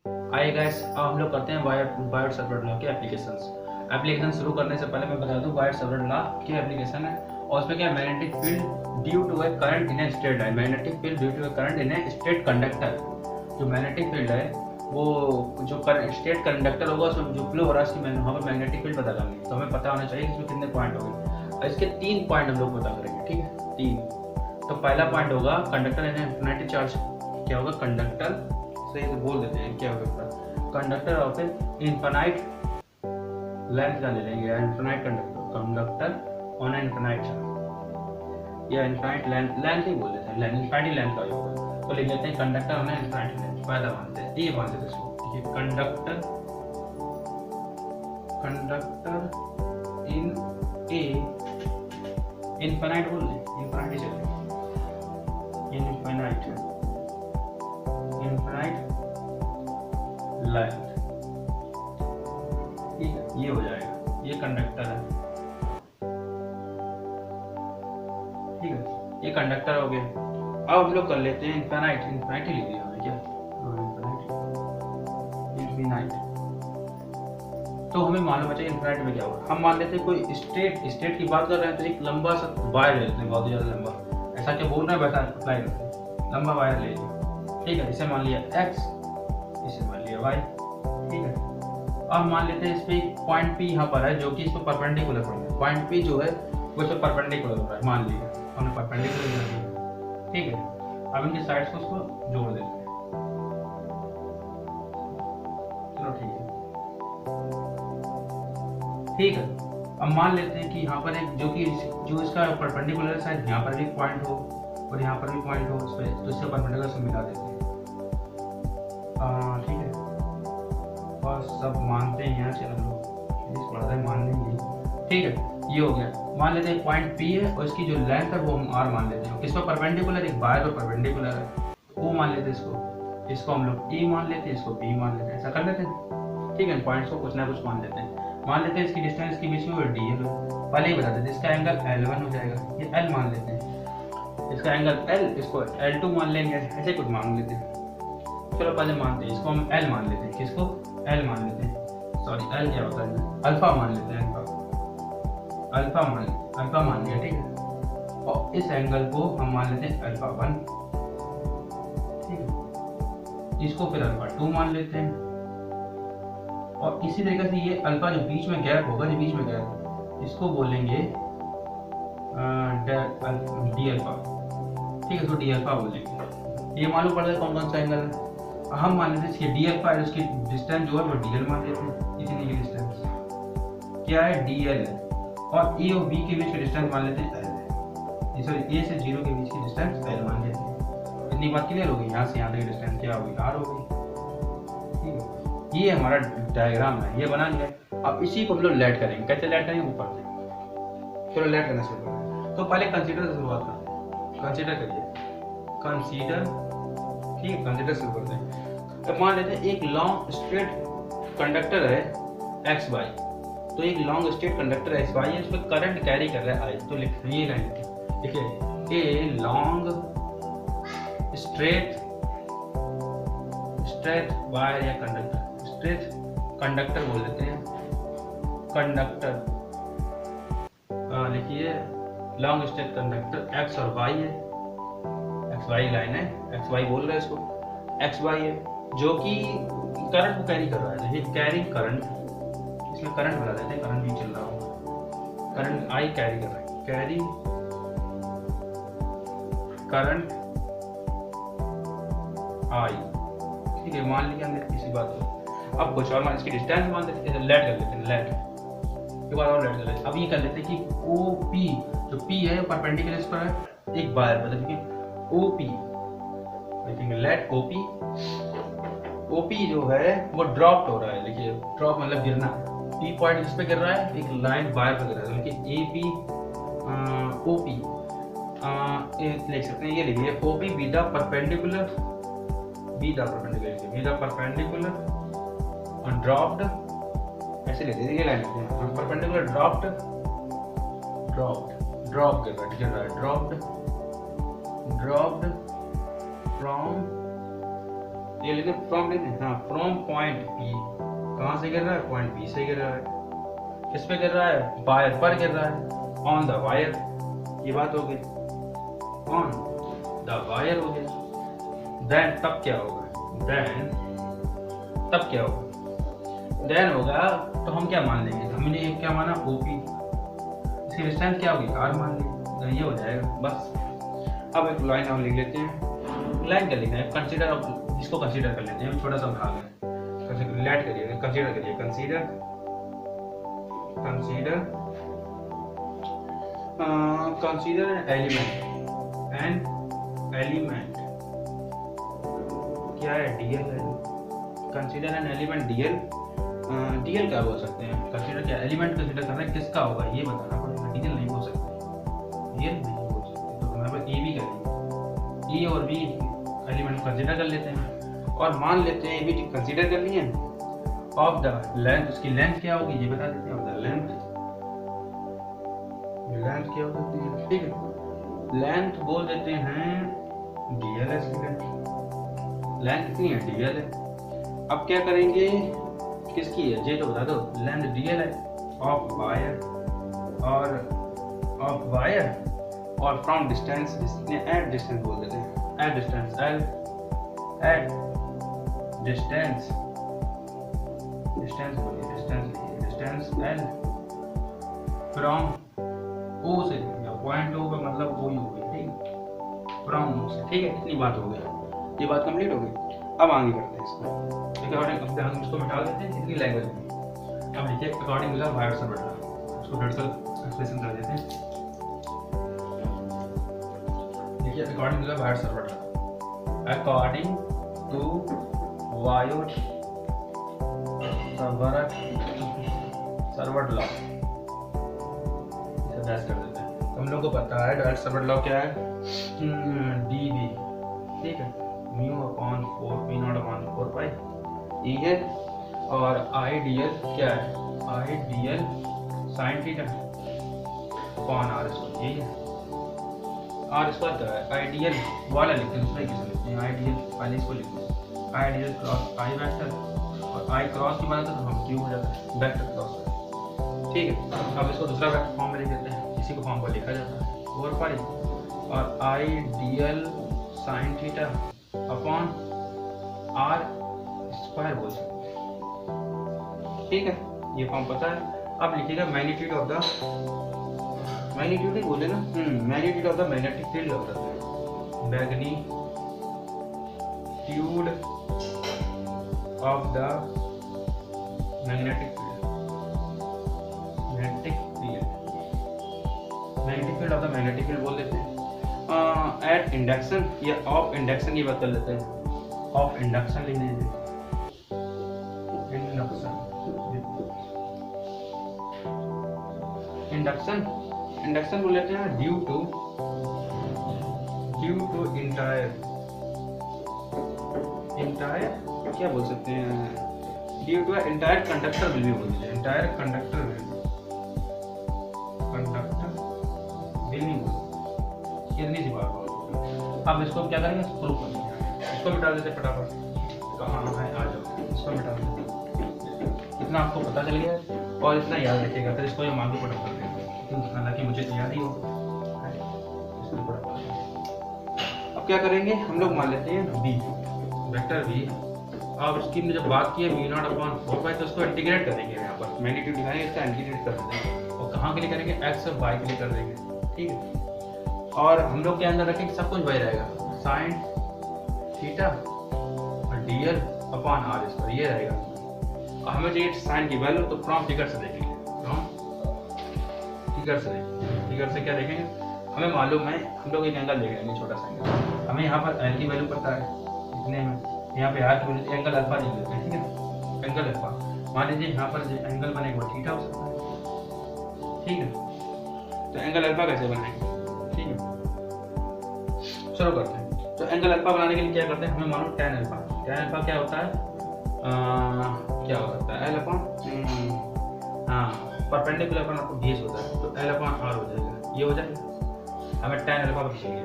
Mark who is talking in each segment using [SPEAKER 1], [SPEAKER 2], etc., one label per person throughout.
[SPEAKER 1] Hi guys, अब हम लोग करते हैं वायर्ड सर्वर लॉ के एप्लीकेशन शुरू करने से पहले मैं बता दूं वायर्ड सर्वर लॉ की एप्लीकेशन है और उसमें क्या magnetic field due to a current in a straight है। Magnetic field due to a current in a straight conductor. जो मैग्नेटिक फील्ड है वो जो स्टेट कंडक्टर होगा उसमें जो फ्लो हो रहा है उसकी वहाँ पर मैग्नेटिक फील्ड पता करनी है। तो हमें पता होना चाहिए कि इसमें कितने पॉइंट होंगे और इसके 3 पॉइंट हम लोग पता करेंगे। ठीक है, 3। तो पहला पॉइंट होगा कंडक्टर इन इन्फिनिटी चार्ज। क्या होगा? कंडक्टर सही से बोल देते हैं क्या होगा? कंडक्टर ऑफ इनफाइनाइट लेंथ का ले लेंगे, infinite conductor on infinite charge या इनफाइनाइट लेंथ ही बोल देते हैं, इनफाइनाइट लेंथ का होगा। तो लिख लेते हैं कंडक्टर ऑन इनफाइनाइट लेंथ। पहला मानते हैं, ये मान लेते हैं इसको। देखिए कंडक्टर इन ए इनफाइनाइट बोल दें, इनफाइनाइट चलेगा, इनफाइनाइट लेंथ। ठीक है, ये हो जाएगा, ये कंडक्टर है। ठीक है, ये कंडक्टर हो गया। अब हम लोग कर लेते हैं इनफाइनाइट ही लिख दिया हमने क्या? इनफाइनाइट। तो हमें मालूम है इनफाइनाइट में क्या होगा। हम मान लेते हैं कोई स्टेट की बात कर रहे हैं तो एक लंबा सा वायर ले लेते हैं, बहुत ज़्यादा लंबा। ऐसा क्या बोल रहे हैं वैसा अप्लाई करते हैं, लंबा वायर ले लीजिए। ठीक है, इसे मान लिया x, इसे मान लिया y। ठीक है, अब मान लेते हैं इस पे पॉइंट P यहाँ पर है जो कि इस पर परपेंडिकुलर पड़ रहा है। पॉइंट P जो है वो इस पर परपेंडिकुलर हो रहा है, मान लिया हमने परपेंडिकुलर कर दिया। ठीक है, अब इनके साइड्स को उसको जोड़ देते हैं। चलो ठीक है। अब मान लेते हैं कि यहाँ पर एक जो इसका परपेंडिकुलर साइड यहाँ पर भी पॉइंट हो और यहाँ पर भी पॉइंट हो, उस पर तो इससे परपेंडिकुलर से मिला देते हैं। ठीक है, और सब मानते हैं यहाँ, चलो लोग पढ़ा है मान लेंगे। ठीक है, ये हो गया। मान लेते हैं पॉइंट P है और इसकी जो लेंथ है वो हम R मान लेते हैं। किस पर परपेंडिकुलर? एक वायर पर परपेंडिकुलर है, तो O मान लेते हैं इसको हम लोग E मान लेते हैं, इसको B मान लेते हैं। ऐसा कर लेते हैं। ठीक है, पॉइंट्स को कुछ ना कुछ मान लेते हैं। मान लेते हैं इसकी डिस्टेंस के बीच में वो DL हो, पहले ही बता देते हैं। इसका एंगल L1 हो जाएगा, ये L मान लेते हैं। इसका एंगल L, इसको L2 मान लेंगे, ऐसे कुछ मान लेते हैं। चलो पहले मानते हैं इसको हम L मान लेते हैं। किसको? L मान लेते हैं। सॉरी, L क्या होता है? अल्फा मान लेते हैं। अल्फा मान लिया। ठीक है, और इस एंगल को हम मान लेते हैं अल्फा 1। ठीक है, इसको फिर अल्फा 2 मान लेते हैं। और इसी तरीके से ये अल्फा जो बीच में गैप होगा, जो बीच में गैप, इसको बोलेंगे डी अल्फा। ठीक है, तो डी अल्फा बोलेंगे। ये मालूम पड़ रहा है कौन कौन सा एंगल है। हम मान लेते हैं इसकी डी अल्फा है, उसकी डिस्टेंस जो है वो DL मान लेते हैं। इतनी की डिस्टेंस क्या है? DL है। और ए और बी के बीच की डिस्टेंस मान लेते हैं L है। सॉरी, ए से 0 के बीच की डिस्टेंस L मान लेते हैं। इतनी बात क्लियर होगी। यहाँ से यहाँ तक की डिस्टेंस क्या होगी? R होगी। ठीक है, ये हमारा डायग्राम है, ये बना लिया। अब इसी को हम लोग लेट करेंगे। कैसे लेट करेंगे वो पढ़ते हैं। चलो लेट करना शुरू करें। तो पहले कंसीडर से शुरुआत करते हैं। कंसीडर करिए, कंसीडर। ठीक है, कंसीडर शुरू करते हैं। तो मान लेते हैं एक लॉन्ग स्ट्रेट कंडक्टर है XY। तो एक लॉन्ग स्ट्रेट कंडक्टर XY है, इस पर करंट कैरी कर रहा है I। तो लिखिए ए लॉन्ग स्ट्रेट वायर या कंडक्टर, स्ट्रेट कंडक्टर बोल देते हैं। कंडक्टर लिखिए लॉन्ग स्ट्रेट कंडक्टर X और Y है। XY लाइन है, XY बोल रहे हैं इसको, XY है जो कि करंट को कैरी कर रहा है। देखिए कैरी करंट, इसमें करंट बता देते हैं, करंट भी चल रहा होगा। करंट I कैरी कर रहा है, कैरी करंट I। ठीक है, मान लिया हमने किसी बात को। अब कुछ और मान, इसकी डिस्टेंस मान देते हैं, लेट कर लेते हैं। लेट एक बार और लेट कर लेते हैं। अब ये कर लेते हैं कि OP जो P है परपेंडिकुलर इस पर है, एक वायर पर। देखिए OP देखेंगे, लेट OP जो है वो ड्रॉप हो रहा है। देखिए ड्रॉप मतलब गिरना। P पॉइंट इस पे गिर रहा है, एक लाइन वायर पे गिर रहा है। देखिए AP OP लिख सकते हैं। ये लिखिए OP be the perpendicular dropped, ऐसे लिख दीजिए। लाइन परपेंडिकुलर ड्रॉप गिर रहा है, ड्रॉप्ड फ्रॉम ये लिखे फ्रॉम लिखे, हाँ फ्रॉम पॉइंट पी, कहाँ से गिर रहा है, पॉइंट पी से गिर रहा है, किस पे गिर रहा है, वायर पर गिर रहा है, ऑन द वायर, ये बात हो गई, ऑन द वायर हो गया। देन तब क्या होगा, देन तब क्या होगा, देन होगा तो हम क्या मान लेंगे, हमने क्या माना ओपी, इसकी डिस्टेंस क्या होगी आर मान ली, तो ये हो जाएगा बस। अब एक लाइन हम लिख लेते हैं, लाइन क्या लिखना है, कंसीडर, इसको कंसीडर कर लेते हैं, छोटा सा भाग है, रिलेट करिए, कंसीडर करिए, कंसीडर कंसीडर एन एलिमेंट क्या है, डीएल है, consider an element DL, DL क्या बोल सकते हैं, कंसीडर क्या एलिमेंट कंसीडर करना है, किसका होगा ये बताना पड़ेगा, डीएल नहीं बोल सकते, डीएल नहीं बोल सकते, तो हमारे पास ए भी करेंगे, ई और बी एलिमेंट कंसीडर कर लेते हैं और मान लेते हैं ए भी कंसीडर कर लिए, ऑफ द लेंथ, उसकी लेंथ क्या होगी ये बता देते हैं, ऑफ द लेंथ, लेंथ क्या हो सकती है, ठीक है, लेंथ बोल देते हैं डीएल है, इसकी लेंथ कितनी है, डीएल है। अब क्या करेंगे, किसकी है ये तो बता दो, लेंथ डीएल है ऑफ वायर, और फ्रॉम डिस्टेंस, एट डिस्टेंस बोल देते हैं, at distance L, at distance, distance बोलिए, डिस्टेंस एल फ्रॉम ओ से, पॉइंट ओ का मतलब वो ही हो गया, ठीक, फ्रॉम ओ से, ठीक है, इतनी बात हो गई, ये बात कंप्लीट हो गई। अब आगे करते हैं इसको, अकॉर्डिंग हम इसको मिटा देते हैं इतनी लैंग्वेज में। अब देखिए according to the wire server, इसको वर्टिकल एक्सप्रेशन कर देते हैं, देखिए according to the wire server, according to wire server law, इसे डैश कर देते हैं, हम लोग को पता है वायर सर्वर लॉ क्या है, डी वी, ठीक है, mu upon 4 P naught upon 4 pi E है, और आइडियल क्या है, ideal sine theta upon R square, यही है, आर स्क्वायर क्या है, आइडियल वाला लिखते हैं, दूसरा किसे लिखते हैं, आइडियल पहले इसको लिखते हैं, आइडियल क्रॉस आई वेक्टर, और आई क्रॉस की बात है तो हम क्यू हो जाता है, वेक्टर क्रॉस, ठीक है। अब इसको दूसरा वेक्टर फॉर्म में लिख देते हैं, इसी को फॉर्म पर लिखा जाता है 4 पाई और ideal sine theta upon R square बोल सकते हैं, ठीक है, ये फॉर्म पता है। अब लिखिएगा मैग्नीट्यूड ऑफ द, मैग्नीट्यूड ही बोले ना, magnitude of the magnetic field of the, magnitude of the magnetic field, magnetic field of the magnetic field बोल देते हैं, एट इंडक्शन या ऑफ इंडक्शन ये बात कर लेते हैं, ऑफ इंडक्शन लिख लीजिए, इंडक्शन बोल लेते हैं ड्यू टू इंटायर क्या बोल सकते हैं, due to entire conductor will भी बोल दीजिए, इंटायर कंडक्टर विल भी बोल, कितनी सी बात हो। अब इसको क्या करेंगे, प्रूफ करेंगे, इसको मिटा देते फटाफट, कहाँ है आ जाओ, इसको मिटा देते, इतना आपको पता चल गया और इतना याद रखिएगा, फिर इसको हम आगे पुट कर देंगे, हालांकि मुझे तो याद ही हो। अब क्या करेंगे, हम लोग मान लेते हैं बी, वेक्टर बी, अब इसकी हमने जब बात की है म्यू नॉट अपॉन 4 पाई, तो उसको इंटीग्रेट करेंगे, यहाँ पर मैग्नीट्यूड दिखाएंगे, इसका इंटीग्रेट कर देते हैं, और कहाँ के लिए करेंगे, एक्स और वाई के लिए कर देंगे, ठीक है। और हम लोग के अंदर रखेंगे सब कुछ वही रहेगा, साइन थीटा और डीएल अपॉन आर स्क्वायर, ये रहेगा। और हमें चाहिए साइन की वैल्यू, तो फ्रॉम फिगर से देखेंगे, फ्रॉम फिगर से देखेंगे, फिगर से क्या देखेंगे, हमें मालूम है, हम लोग एक एंगल देख लेंगे, छोटा सा एंगल, हमें यहाँ पर एल की वैल्यू पता है इतने में, यहाँ पे आर की वैल्यू, एंगल अल्फा देख लेते हैं, ठीक है, एंगल अल्फा, मान लीजिए यहाँ पर एंगल बनेगा थीटा हो सकता है, ठीक है, तो एंगल अल्फा कैसे बनाएंगे, ठीक है, शुरू करते हैं। तो एंगल अल्फा बनाने के लिए क्या करते हैं, हमें मालूम tan अल्फा, tan अल्फा क्या होता है, क्या हो सकता है, एल अपॉन, हाँ परपेंडिकुलर अपन आपको बेस होता है, तो एल अपॉन आर हो जाएगा, ये हो जाएगा, हमें tan अल्फा चाहिए,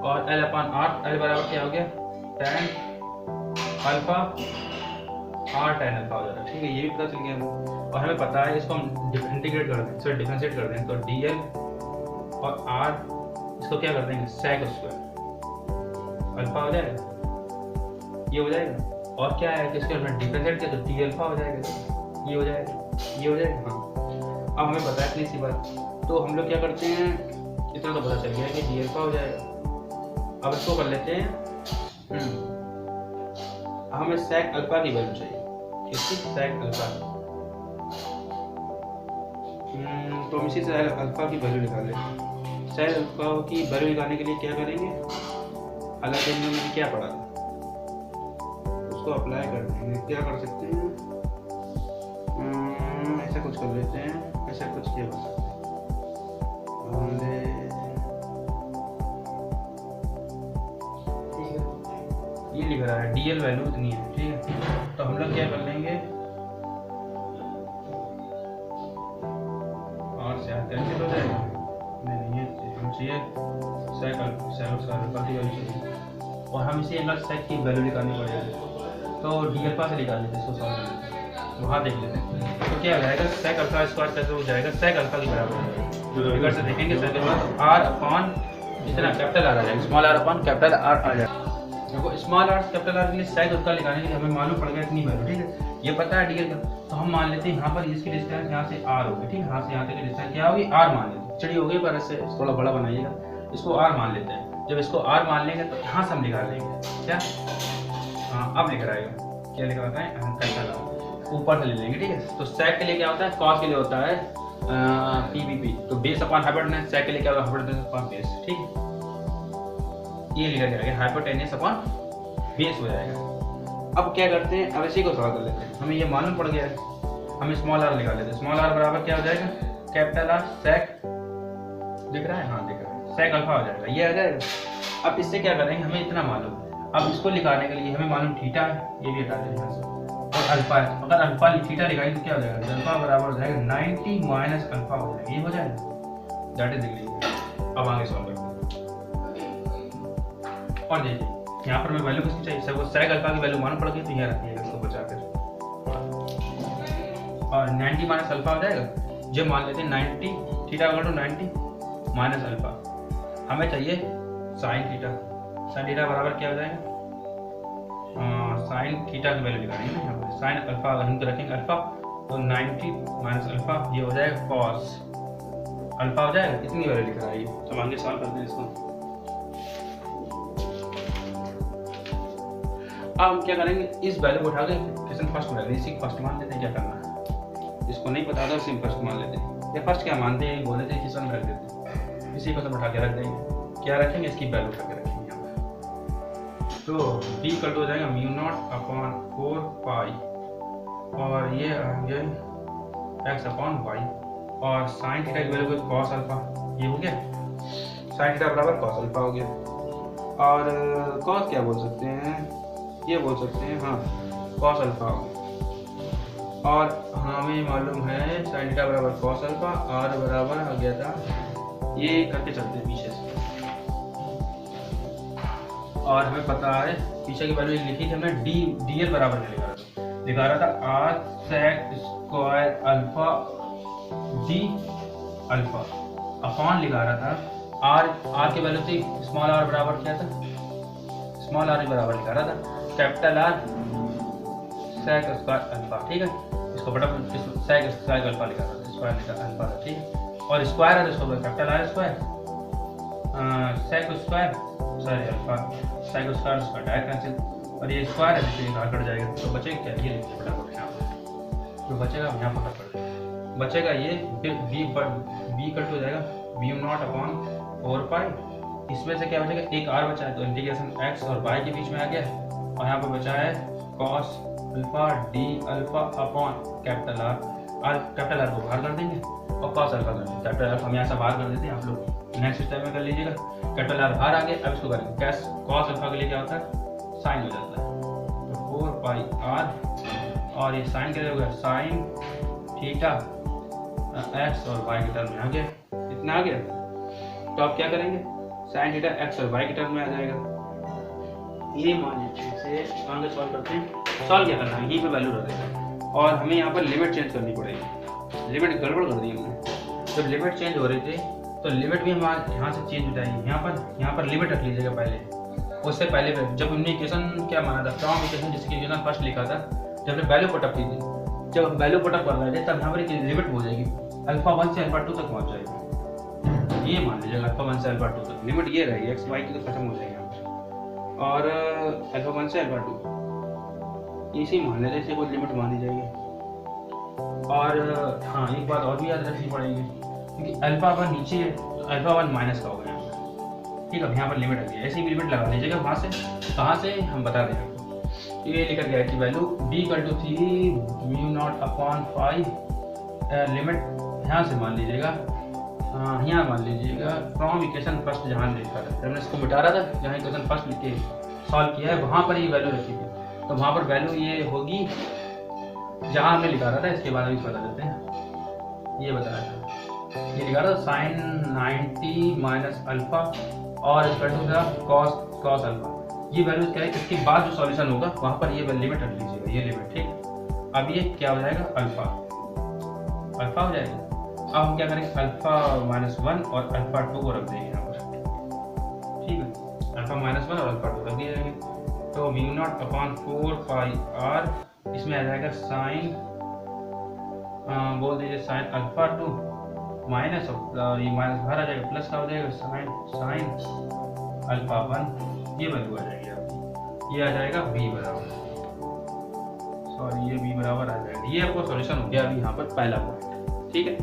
[SPEAKER 1] और एल अपॉन आर, एल बराबर क्या हो गया, tan alpha R tan alpha हो जाता है। ठीक है, ये भी पता चल गया हमें। और हमें पता है इसको हम इंटीग्रेट कर दें, इसको डिफरेंशिएट कर दें, तो डी एल और आर इसको क्या कर देंगे सेक स्क्वायर अल्फा हो जाएगा, ये हो जाएगा। और क्या है कि इसके हमने डिफरेंशिएट किया तो डी अल्फा हो जाएगा, ये हो जाएगा, ये हो जाएगा। हाँ, अब हमें पता है इतनी सी बात, तो हम लोग क्या करते हैं, इतना तो पता चल गया कि डी अल्फा हो जाएगा। अब इसको कर लेते हैं, हमें सेक अल्फा की वैल्यू चाहिए, इसकी सेक अल्फा। तो हम इसी से अल्फा की वैल्यू निकालें। सेक अल्फा की वैल्यू निकालने के लिए क्या करेंगे, हालांकि हमने क्या पढ़ा था उसको अप्लाई कर देंगे। क्या कर सकते हैं, ऐसा कुछ कर लेते हैं, ऐसा कुछ किया जा सकता है। ये लिख रहा है डीएल वैल्यू इतनी है, ठीक है। तो हम लोग क्या कर लेंगे, और से कैंसिल हो जाएगा, नहीं है हम चाहिए सेक अल्फा की वैल्यू चाहिए, और हम इसे एक सेक की वैल्यू निकालनी पड़ेगी। तो डी अल्फा से निकाल लेते हैं, इसको सॉल्व कर लेते हैं, वहाँ देख लेते हैं। तो क्या हो जाएगा, सेक अल्फा स्क्वायर कैसे हो जाएगा, सेक अल्फा की बराबर हो जाएगा। फिगर से देखेंगे सेक अल्फा आर अपॉन जितना कैपिटल आर आ जाएगा, small r upon capital r आ जाएगा। देखो स्मॉल आर कैपिटल आर के लिए सेक उसका निकालने के लिए हमें मालूम पड़ गया इतनी वैल्यू, ठीक है। ये पता है डीएल का, तो हम मान लेते हैं यहाँ पर इसकी डिस्टेंस यहाँ से आर होगी, ठीक है। यहाँ से यहाँ तक की डिस्टेंस क्या होगी, आर मान लेते हैं। चलिए हो गई, पर ऐसे थोड़ा बड़ा बनाइएगा, इसको आर मान लेते हैं। जब इसको आर मान लेंगे तो यहाँ से हम निकाल लेंगे क्या, हाँ अब लिख रहेगा, क्या लिखा होता है, कैपिटल ऊपर से ले लेंगे, ठीक है। तो सेक के लिए क्या होता है, कॉस के लिए होता है पीवीपी, तो बेस अपॉन हाइपोटेनस। सेक के लिए क्या होगा, हाइपोटेनस अपॉन बेस, ठीक है। ये लिखा जाएगा हाइपोटेनस अपॉन बेस हो जाएगा। अब क्या करते हैं, अब इसी को सॉल्व कर लेते हैं। हमें ये मालूम पड़ गया है, हम स्मॉल आर निकाल लेते हैं। स्मॉल आर बराबर क्या हो जाएगा, कैपिटल आर सेक, दिख रहा है, हाँ दिख रहा है, सेक अल्फा हो जाएगा, ये आ जाएगा। अब इससे क्या करेंगे, हमें इतना मालूम है। अब इसको निकालने के लिए हमें मालूम थीटा है, ये भी हटा देंगे यहाँ से, और अल्फा है। अगर अल्फा थीटा निकालेंगे तो क्या हो जाएगा, अल्फा बराबर हो जाएगा 90 माइनस अल्फा हो जाएगा, ये हो जाएगा, दैट इज इक्वल। अब आगे सॉल्व करते हैं, और देखिए यहाँ पर हमें वैल्यू किसकी चाहिए, सबको सेक अल्फा की वैल्यू मालूम पड़ गई, तो यहाँ रखिएगा इसको बचाकर, और 90 माइनस अल्फा हो जाएगा। जो मान लेते हैं 90 theta equal to 90 minus alpha, हमें चाहिए साइन थीटा। साइन थीटा बराबर क्या हो जाएगा, साइन थीटा की वैल्यू निकालेंगे यहाँ पर। साइन अल्फा अगर हम रखेंगे अल्फा, तो 90 माइनस अल्फा ये हो जाएगा कॉस अल्फा हो जाएगा, इतनी वैल्यू लिख रहा है ये। अब आगे सॉल्व करते हैं इसको। अब हम क्या करेंगे, इस वैल्यू को उठा के क्वेश्चन फर्स्ट में इसी फर्स्ट मान लेते हैं, क्या करना है, इसको नहीं पता था इसी फर्स्ट मान लेते हैं, या फर्स्ट क्या मानते हैं बोल देते हैं, क्वेश्चन रख देते हैं, इसी को सब उठा के रख देंगे। क्या रखेंगे, इसकी वैल्यू उठा के रखेंगे यहाँ पर। तो d इक्वल टू हो जाएगा म्यू नॉट अपॉन 4 पाई, और ये आएंगे x अपॉन वाई, और साइन थीटा की वैल्यू कॉस अल्फा, ये हो गया, साइन थीटा बराबर कॉस अल्फा हो गया। और कॉस क्या बोल सकते हैं, ये बोल सकते हैं, हाँ कॉस अल्फा, और हमें मालूम है साइन थीटा बराबर कॉस अल्फा, आर बराबर आ गया था, ये करके चलते हैं पीछे से, और हमें पता है पीछे की वैल्यू लिखी थी हमने, डी एल बराबर लिखा रहा था R sec square alpha D alpha upon लिखा रहा था आर की वैल्यू थी स्मॉल आर बराबर क्या था, स्मॉल आर बराबर लिखा रहा था capital R sec square alpha, ठीक है। इसको बटा सेक स्क्वायर अल्फा लिखा था, स्क्वायर लिखा अल्फा था, ठीक है। और स्क्वायर है तो इसको capital R square sec square sorry alpha sec square square direct cancel, और ये स्क्वायर है जिससे बाहर कट जाएगा, तो बचेगा क्या, ये लिखिए फटाफट यहाँ पर, जो बचेगा यहाँ पर पकड़ बचेगा ये बी इक्वल टू हो जाएगा म्यू नॉट अपॉन 4 पाई, इसमें से क्या बचेगा, एक आर बचा है, तो इंटीग्रेशन एक्स और वाई के बीच में आ गया, और यहाँ पर बचा है cos alpha D alpha upon capital are capital R को बाहर कर देंगे और कॉस अल्फा कर देंगे, कैपिटल आर हम यहाँ से बाहर कर देते हैं, आप लोग नेक्स्ट स्टेप में कर लीजिएगा। कैपिटल आर बाहर आ गए, अब इसको करेंगे कैश, कॉस अल्फा के लिए क्या होता है साइन हो जाता है, तो 4 पाई आर, और ये साइन के लिए होगा साइन थीटा एक्स और वाई के टर्म में आ गया, इतना आ गया। तो आप क्या करेंगे, साइन थीटा एक्स और वाई के टर्म में आ जाएगा, ये मान लीजिए इसे आगे सॉल्व करते हैं। सॉल्व क्या करना है, यहीं पे वैल्यू रख देते हैं और हमें यहाँ पर लिमिट चेंज करनी पड़ेगी। लिमिट गड़बड़ कर दी हमने। जब लिमिट चेंज हो रही थी तो लिमिट भी हमारे यहाँ से चेंज हो जाएगी। यहाँ पर लिमिट रख लीजिएगा पहले। उससे पहले जब हमने इक्वेशन क्या माना था, फ्रॉम इक्वेशन जिसकी इक्वेशन फर्स्ट लिखा था, जब हमने वैल्यू पुटअप की थी, जब हम वैल्यू पुटअप कर रहे थे तब यहाँ पर एक लिमिट हो जाएगी, अल्फा 1 से अल्फा 2 तक पहुँच जाएगी। ये मान लीजिएगा अल्फा 1 से अल्फा 2 तक लिमिट ये रहेगी, एक्स वाई की तो खत्म हो जाएगी यहाँ पर। और अल्फा 1 से अल्फा 2 इसी मान लेते, इसे कोई लिमिट मान दी जाएगी। और हाँ, एक बात और भी याद रखनी पड़ेगी, क्योंकि अल्फा 1 नीचे है तो अल्फा 1 माइनस का होगा यहाँ पर। ठीक है, यहाँ पर लिमिट रखिए, ऐसी भी लिमिट लगा लीजिएगा। वहाँ से कहाँ से हम बता देंगे। ये लिखा गया है कि वैल्यू b = 3 μ0/5 लिमिट यहाँ से मान लीजिएगा, यहाँ मान लीजिएगा फ्रॉम इक्वेशन फर्स्ट जहाँ लिखा था, हमने इसको मिटा रहा था, जहाँ इक्वेशन फर्स्ट लिख के सॉल्व किया है वहाँ पर ये वैल्यू रखी थी, तो वहाँ पर वैल्यू ये होगी जहाँ हमने लिखा रहा था। इसके बाद अभी बता देते हैं, ये बताया था, ये लिखा था sin 90 माइनस अल्फा और cos अल्फा। ये वैल्यू क्या है, इसके बाद जो सॉल्यूशन होगा वहाँ पर ये लिमिट रख लीजिएगा, ये लिमिट। ठीक, अब ये क्या हो जाएगा, अल्फा हो जाएगा। अब हम क्या करेंगे, अल्फा -1 और अल्फा 2 को रख देंगे यहाँ पर। ठीक है, अल्फा -1 और अल्फा 2 रख दिए जाएंगे, तो μ0/4πr इसमें आ जाएगा साइन, बोल दीजिए साइन अल्फा 2 माइनस, ये माइनस बाहर आ जाएगा, प्लस का हो जाएगा साइन अल्फा 1, ये वैल्यू आ जाएगी आपकी, ये आ जाएगा b बराबर, सॉरी ये b बराबर आ जाएगा। ये आपका सॉल्यूशन हो गया अभी यहाँ पर पहला पॉइंट। ठीक है।